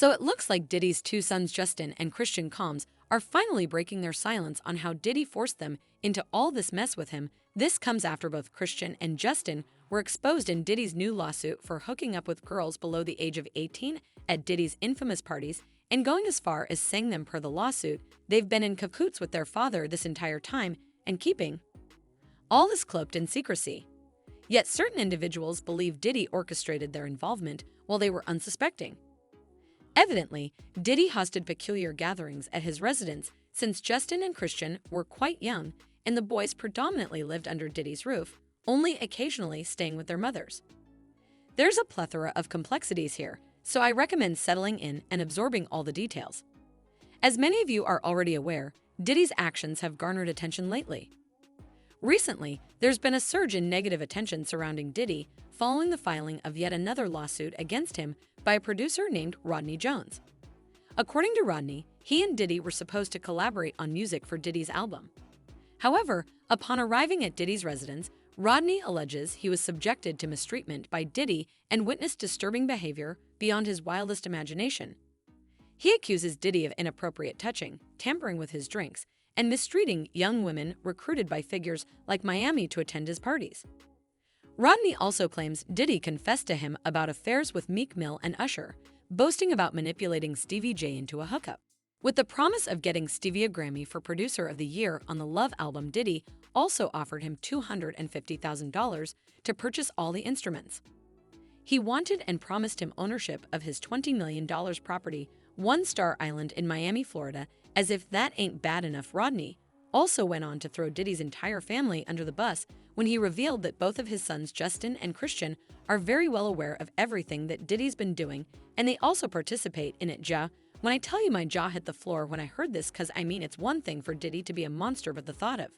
So it looks like Diddy's two sons Justin and Christian Combs are finally breaking their silence on how Diddy forced them into all this mess with him. This comes after both Christian and Justin were exposed in Diddy's new lawsuit for hooking up with girls below the age of 18 at Diddy's infamous parties, and going as far as saying them per the lawsuit, they've been in cahoots with their father this entire time and keeping all this cloaked in secrecy. Yet certain individuals believe Diddy orchestrated their involvement while they were unsuspecting. Evidently, Diddy hosted peculiar gatherings at his residence since Justin and Christian were quite young and the boys predominantly lived under Diddy's roof, only occasionally staying with their mothers. There's a plethora of complexities here, so I recommend settling in and absorbing all the details. As many of you are already aware, Diddy's actions have garnered attention lately. Recently, there's been a surge in negative attention surrounding Diddy following the filing of yet another lawsuit against him by a producer named Rodney Jones. According to Rodney, he and Diddy were supposed to collaborate on music for Diddy's album. However, upon arriving at Diddy's residence, Rodney alleges he was subjected to mistreatment by Diddy and witnessed disturbing behavior beyond his wildest imagination. He accuses Diddy of inappropriate touching, tampering with his drinks, and mistreating young women recruited by figures like Miami to attend his parties. Rodney also claims Diddy confessed to him about affairs with Meek Mill and Usher, boasting about manipulating Stevie J into a hookup. With the promise of getting Stevie a Grammy for Producer of the Year on the Love album, Diddy also offered him $250,000 to purchase all the instruments. He wanted and promised him ownership of his $20 million property, One Star Island in Miami, Florida. As if that ain't bad enough, Rodney also went on to throw Diddy's entire family under the bus when he revealed that both of his sons, Justin and Christian, are very well aware of everything that Diddy's been doing, and they also participate in it. When I tell you my jaw hit the floor when I heard this, cause I mean it's one thing for Diddy to be a monster, but the thought of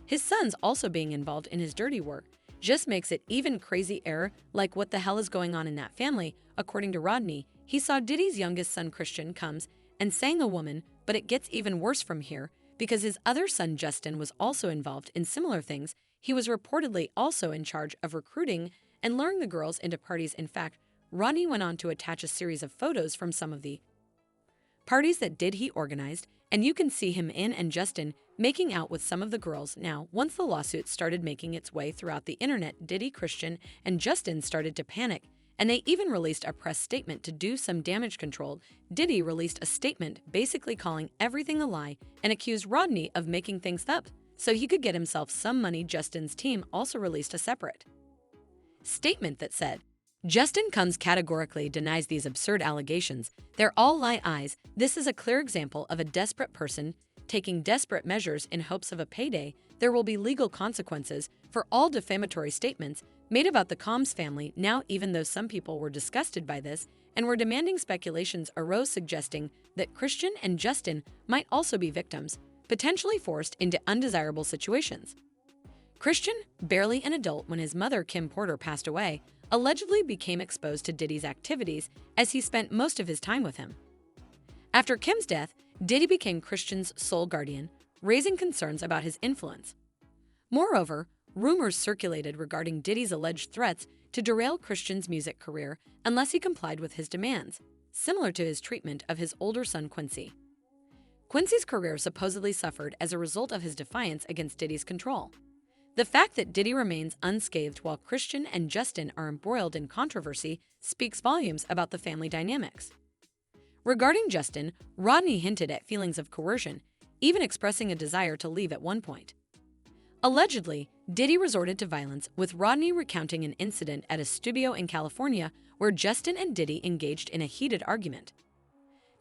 his sons also being involved in his dirty work just makes it even crazier. Like, what the hell is going on in that family? According to Rodney, he saw Diddy's youngest son Christian comes and sang a woman, but it gets even worse from here because his other son Justin was also involved in similar things. He was reportedly also in charge of recruiting and luring the girls into parties. In fact, Rodney went on to attach a series of photos from some of the parties that Diddy organized, and you can see him in and Justin making out with some of the girls. Now, once the lawsuit started making its way throughout the internet, Diddy, Christian, and Justin started to panic, and they even released a press statement to do some damage control. Diddy released a statement basically calling everything a lie and accused Rodney of making things up so he could get himself some money. Justin's team also released a separate statement that said, Justin Combs categorically denies these absurd allegations. They're all lies. This is a clear example of a desperate person taking desperate measures in hopes of a payday. There will be legal consequences for all defamatory statements made about the Combs family. Now, even though some people were disgusted by this and were demanding, speculations arose suggesting that Christian and Justin might also be victims, potentially forced into undesirable situations. Christian, barely an adult when his mother Kim Porter passed away, allegedly became exposed to Diddy's activities as he spent most of his time with him. After Kim's death, Diddy became Christian's sole guardian, raising concerns about his influence. Moreover, rumors circulated regarding Diddy's alleged threats to derail Christian's music career unless he complied with his demands, similar to his treatment of his older son Quincy. Quincy's career supposedly suffered as a result of his defiance against Diddy's control. The fact that Diddy remains unscathed while Christian and Justin are embroiled in controversy speaks volumes about the family dynamics. Regarding Justin, Rodney hinted at feelings of coercion, even expressing a desire to leave at one point. Allegedly, Diddy resorted to violence, with Rodney recounting an incident at a studio in California where Justin and Diddy engaged in a heated argument.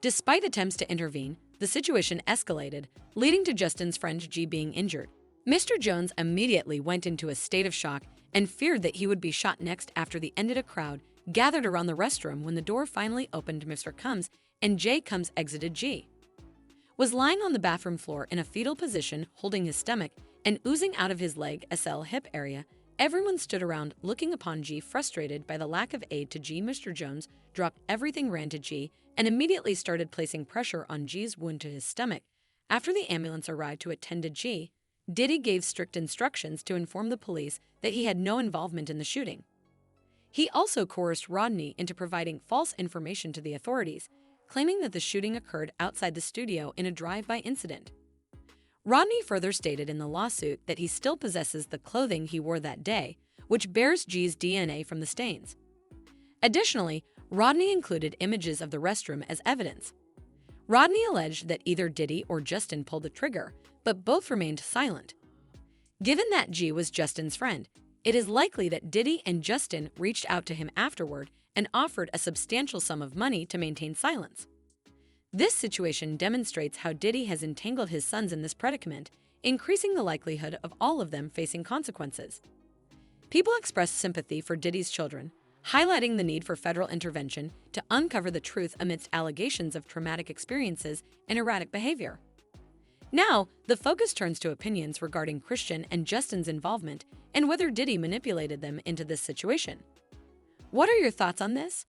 Despite attempts to intervene, the situation escalated, leading to Justin's friend G being injured. Mr. Jones immediately went into a state of shock and feared that he would be shot next. After the ended, a crowd gathered around the restroom when the door finally opened. Mr. Combs and J. Combs exited. G was lying on the bathroom floor in a fetal position, holding his stomach and oozing out of his leg SL hip area. Everyone stood around looking upon G, frustrated by the lack of aid to G. Mr. Jones dropped everything, ran to G, and immediately started placing pressure on G's wound to his stomach. After the ambulance arrived to attend to G, Diddy gave strict instructions to inform the police that he had no involvement in the shooting. He also coerced Rodney into providing false information to the authorities, claiming that the shooting occurred outside the studio in a drive-by incident. Rodney further stated in the lawsuit that he still possesses the clothing he wore that day, which bears G's DNA from the stains. Additionally, Rodney included images of the restroom as evidence. Rodney alleged that either Diddy or Justin pulled the trigger, but both remained silent. Given that G was Justin's friend, it is likely that Diddy and Justin reached out to him afterward and offered a substantial sum of money to maintain silence. This situation demonstrates how Diddy has entangled his sons in this predicament, increasing the likelihood of all of them facing consequences. People expressed sympathy for Diddy's children, highlighting the need for federal intervention to uncover the truth amidst allegations of traumatic experiences and erratic behavior. Now, the focus turns to opinions regarding Christian and Justin's involvement and whether Diddy manipulated them into this situation. What are your thoughts on this?